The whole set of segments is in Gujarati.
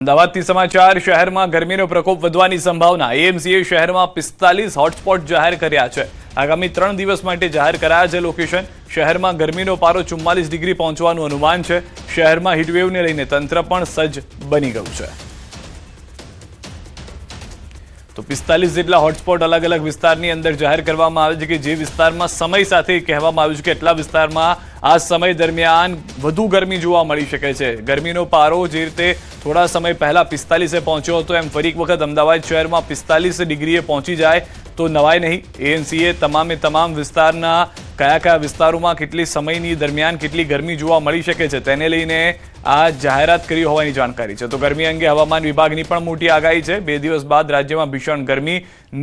અમદાવાદથી સમાચાર શહેરમાં ગરમીનો પ્રકોપ વધવાની સંભાવના એએમસીએ શહેરમાં 45 હોટસ્પોટ જાહેર કર્યા છે। આગામી 3 દિવસ માટે જાહેર કરાયા છે લોકેશન। શહેરમાં ગરમીનો પારો 44 ડિગ્રી પહોંચવાનું અનુમાન છે। શહેરમાં હીટવેવને લઈને તંત્ર પણ સજ્જ બની ગયું છે। તો 45 જેટલા હોટસ્પોટ અલગ અલગ વિસ્તારની અંદર જાહેર કરવામાં આવે છે કે જે વિસ્તારમાં સમય સાથે કહેવામાં આવ્યું છે કે એટલા વિસ્તારમાં આ સમય દરમિયાન વધુ ગરમી જોવા મળી શકે છે। ગરમીનો પારો જે રીતે થોડા સમય પહેલા 45 પહોંચ્યો હતો એમ ફરી એક વખત અમદાવાદ શહેરમાં 45 ડિગ્રીએ પહોંચી જાય તો નવાય નહીં। એએમસીએ તમામ વિસ્તારના કયા વિસ્તારોમાં કેટલી સમયની દરમિયાન કેટલી ગરમી જોવા મળી શકે છે તેને લઈને આ જાહેરાત કરી હોવાની જાણકારી છે। તો ગરમી અંગે હવામાન વિભાગની પણ મોટી આગાહી છે। 2 દિવસ બાદ રાજ્યમાં ભીષણ ગરમી।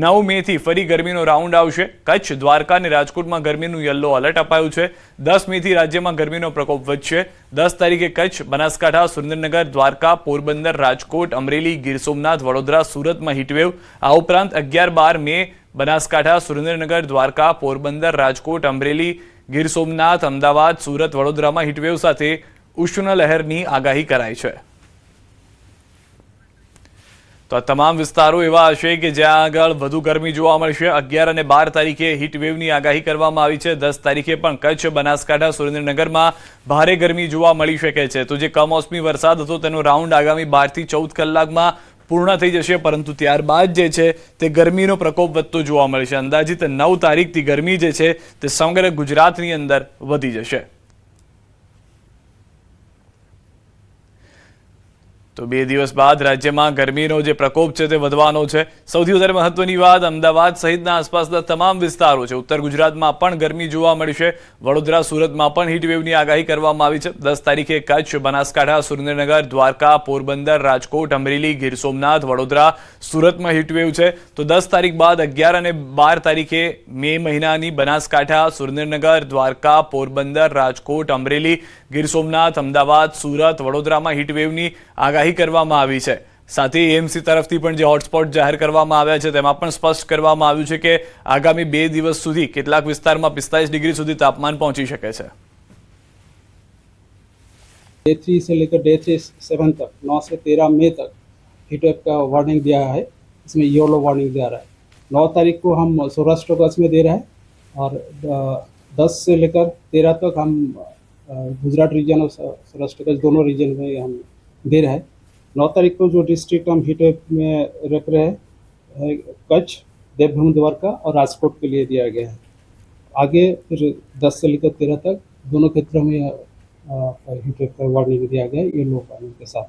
9 મે થી ફરી ગરમીનો રાઉન્ડ આવશે। કચ્છ, દ્વારકા અને રાજકોટમાં ગરમીનું યલો એલર્ટ અપાયું છે। 10 મે થી રાજ્યમાં ગરમીનો પ્રકોપ વધશે। 10 તારીખે કચ્છ, બનાસકાંઠા, સુરેન્દ્રનગર, દ્વારકા, પોરબંદર, રાજકોટ, અમરેલી, ગીર સોમનાથ, વડોદરા, સુરતમાં હીટવેવ। આ ઉપરાંત 11-12 મે બનાસકાંઠા, સુરેન્દ્રનગર, દ્વારકા, પોરબંદર, રાજકોટ, અમરેલી, ગીર સોમનાથ, અમદાવાદ, સુરત, વડોદરામાં હીટવેવ સાથે ઉષ્ણ લહેરની આગાહી કરાઈ છે। તો આ તમામ વિસ્તારો એવા હશે કે જ્યાં આગળ વધુ ગરમી જોવા મળશે। 11 અને 12 તારીખે હીટવેવની આગાહી કરવામાં આવી છે। 10 તારીખે પણ કચ્છ, બનાસકાંઠા, સુરેન્દ્રનગરમાં ભારે ગરમી જોવા મળી શકે છે। તો જે કમોસમી વરસાદ હતો તેનો રાઉન્ડ આગામી 12 થી 14 કલાકમાં પૂર્ણ થઈ જશે, પરંતુ ત્યારબાદ જે છે તે ગરમીનો પ્રકોપ વધતો જોવા મળશે। અંદાજિત 9 તારીખથી ગરમી જે છે તે સમગ્ર ગુજરાતની અંદર વધી જશે। તો 2 દિવસ બાદ રાજ્યમાં ગરમીનો જે પ્રકોપ છે તે વધવાનો છે। સૌથી વધારે મહત્વની વાત અમદાવાદ સહિતના આસપાસના તમામ વિસ્તારો છે। ઉત્તર ગુજરાતમાં પણ ગરમી જોવા મળશે। વડોદરા, સુરતમાં પણ હીટવેવની આગાહી કરવામાં આવી છે। 10 તારીખે કચ્છ, બનાસકાંઠા, સુરેન્દ્રનગર, દ્વારકા, પોરબંદર, રાજકોટ, અમરેલી, ગીર સોમનાથ, વડોદરા, સુરતમાં હીટવેવ છે। તો 10 તારીખ બાદ 11 અને 12 તારીખે મે મહિનાની બનાસકાંઠા, સુરેન્દ્રનગર, દ્વારકા, પોરબંદર, રાજકોટ, અમરેલી, ગીર સોમનાથ, અમદાવાદ, સુરત, વડોદરામાં હીટવેવની આગાહી કરવામાં આવી છે। સાથે એએમસી તરફથી પણ જે હોટસ્પોટ જાહેર કરવામાં આવ્યા છે તેમાં પણ સ્પષ્ટ કરવામાં આવ્યું છે કે આગામી 2 દિવસ સુધી કેટલાક વિસ્તારમાં 45 ડિગ્રી સુધી તાપમાન પહોંચી શકે છે। डे 3 से लेकर डे 7 तक 9 से 13 मई तक हीटवेव का वार्निंग दिया है। इसमें येलो वार्निंग दिया रहा है। 9 तारीख को हम सौराष्ट्र कच्छ में दे रहा है और 10 से लेकर 13 तक हम गुजरात रीजन और सौराष्ट्र कच्छ दोनों रीजन में हम दे रहा है। 9 तारीख को जो डिस्ट्रिक्ट हम हीटवेव में रख रहे हैं कच्छ, देवभूमि, द्वारका और राजकोट के लिए दिया गया है। आगे फिर 10 से लेकर 13 तक दोनों क्षेत्रों में हीटवेव का वार्निंग दिया गया है, ये लो वार्निंग के साथ।